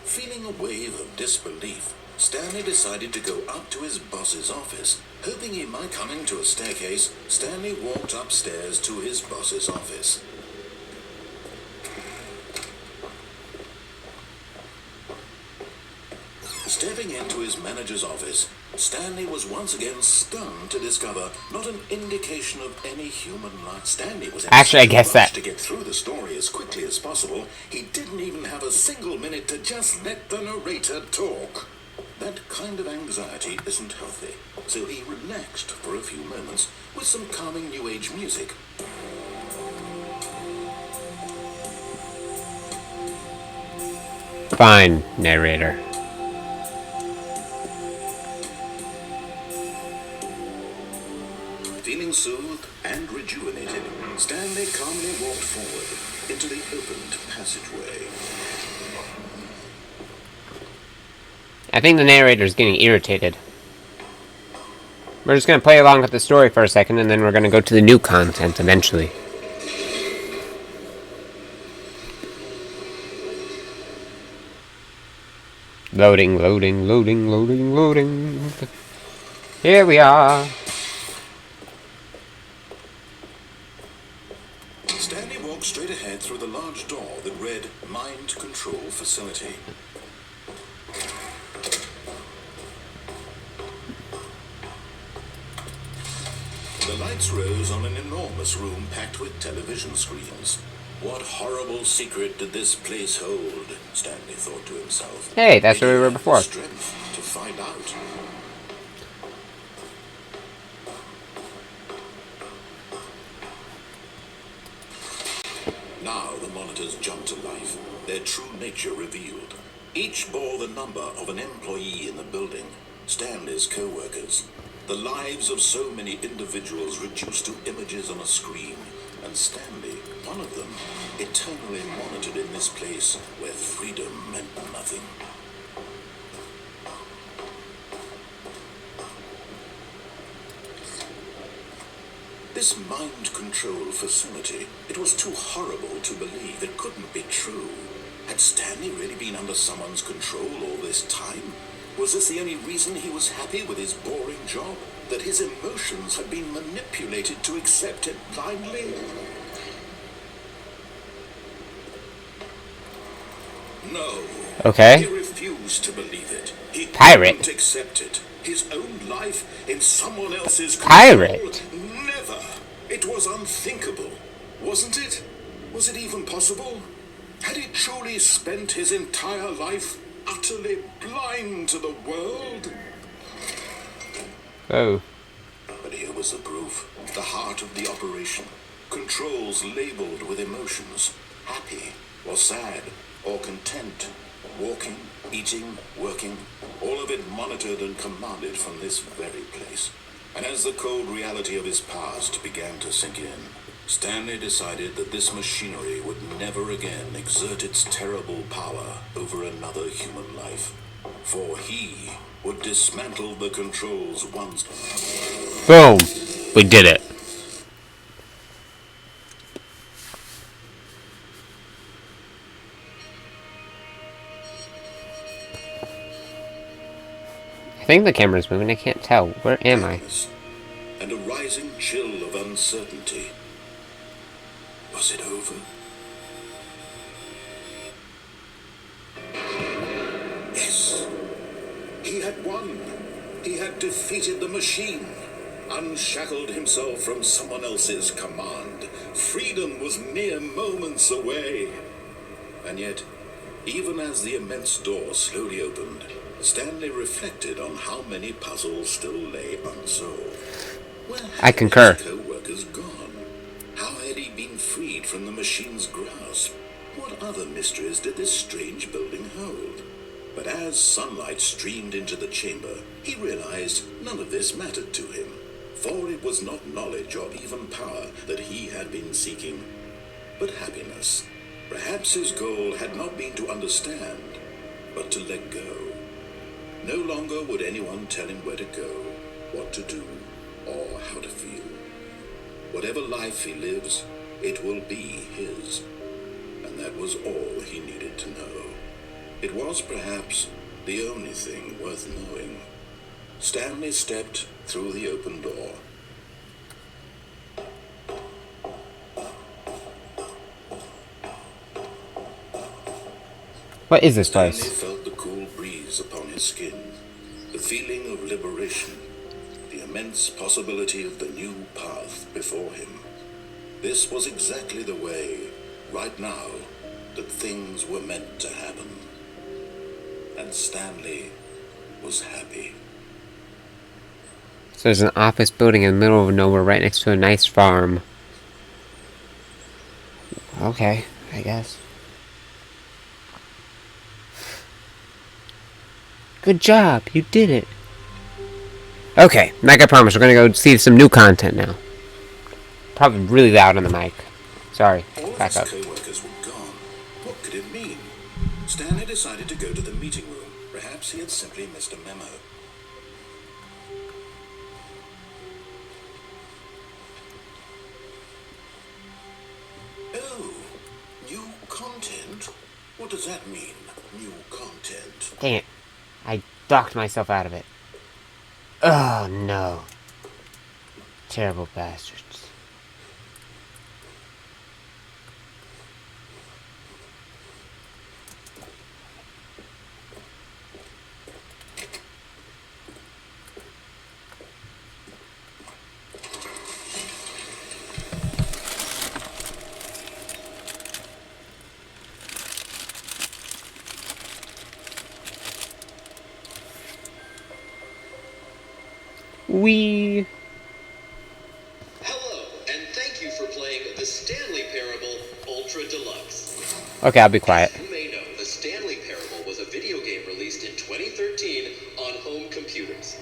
Feeling a wave of disbelief, Stanley decided to go up to his boss's office. Hoping he might come into a staircase, Stanley walked upstairs to his boss's office. Stepping into his manager's office, Stanley was once again stunned to discover not an indication of any human life. Stanley was in Actually, I such a guess rush that- to get through the story as quickly as possible. He didn't even have a single minute to just let the narrator talk. That kind of anxiety isn't healthy, so he relaxed for a few moments with some calming New Age music. Fine, narrator. Feeling soothed and rejuvenated, Stanley calmly walked forward into the opened passageway. I think the narrator's getting irritated. We're just gonna play along with the story for a second, and then we're gonna go to the new content eventually. Loading, loading, loading, loading, loading. Here we are. Stanley walked straight ahead through the large door that read Mind Control Facility. The lights rose on an enormous room packed with television screens. What horrible secret did this place hold? Stanley thought to himself. Hey, that's where we were Maybe he had the before. strength to find out. Now the monitors jumped to life, their true nature revealed. Each bore the number of an employee in the building, Stanley's co-workers. The lives of so many individuals reduced to images on a screen, and Stanley, one of them, eternally monitored in this place where freedom meant nothing. This mind control facility, it was too horrible to believe. It couldn't be true. Had Stanley really been under someone's control all this time? Was this the only reason he was happy with his boring job? That his emotions had been manipulated to accept it blindly? No. Okay. He refused to believe it. He Pirate. couldn't accept it. His own life in someone else's control. Pirate. Never. It was unthinkable. Wasn't it? Was it even possible? Had he truly spent his entire life utterly blind to the world? Oh. But here was the proof. The heart of the operation. Controls labeled with emotions. Happy or sad or content. Walking, eating, working. All of it monitored and commanded from this very place. And as the cold reality of his past began to sink in, Stanley decided that this machinery would never again exert its terrible power over another human life. For he would dismantle the controls once. Boom. We did it. I think the camera's moving. I can't tell. Where am I? And a rising chill of uncertainty. Was it over? Yes. He had won. He had defeated the machine. Unshackled himself from someone else's command. Freedom was mere moments away. And yet, even as the immense door slowly opened, Stanley reflected on how many puzzles still lay unsolved. Where I had concur. his co-workers gone? How had he been freed from the machine's grasp? What other mysteries did this strange building hold? But as sunlight streamed into the chamber, he realized none of this mattered to him, for it was not knowledge or even power that he had been seeking, but happiness. Perhaps his goal had not been to understand, but to let go. No longer would anyone tell him where to go, what to do, or how to feel. Whatever life he lives, it will be his. And that was all he needed to know. It was perhaps the only thing worth knowing. Stanley stepped through the open door. What is this Stanley place? felt the cool breeze upon his skin, the feeling of liberation, the immense possibility of the new path before him. This was exactly the way, right now, that things were meant to happen. And Stanley was happy. So there's an office building in the middle of nowhere right next to a nice farm. Okay, I guess. Good job, you did it. Okay, like I promised, we're gonna go see some new content now. Probably really loud on the mic. Sorry, All of back his up. co-workers were gone. What could it mean? Stanley decided to go to the meeting room. Perhaps he had simply missed a memo. Oh, new content? What does that mean, new content? Dang it. I docked myself out of it. Oh no. Terrible bastards. Wee. Hello, and thank you for playing the Stanley Parable Ultra Deluxe. Okay, I'll be quiet. You may know the Stanley Parable was a video game released in 2013 on home computers.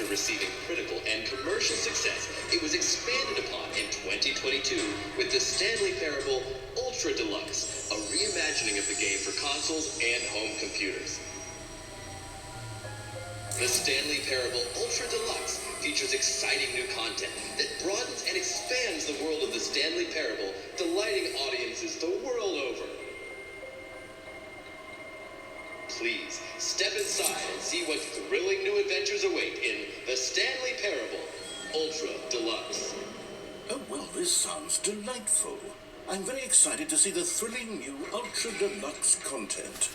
After receiving critical and commercial success, it was expanded upon in 2022 with the Stanley Parable Ultra Deluxe, a reimagining of the game for consoles and home computers. The Stanley Parable Ultra Deluxe features exciting new content that broadens and expands the world of the Stanley Parable, delighting audiences the world over. Please step inside and see what thrilling new adventures await in the Stanley Parable Ultra Deluxe. Oh, well, this sounds delightful. I'm very excited to see the thrilling new Ultra Deluxe content.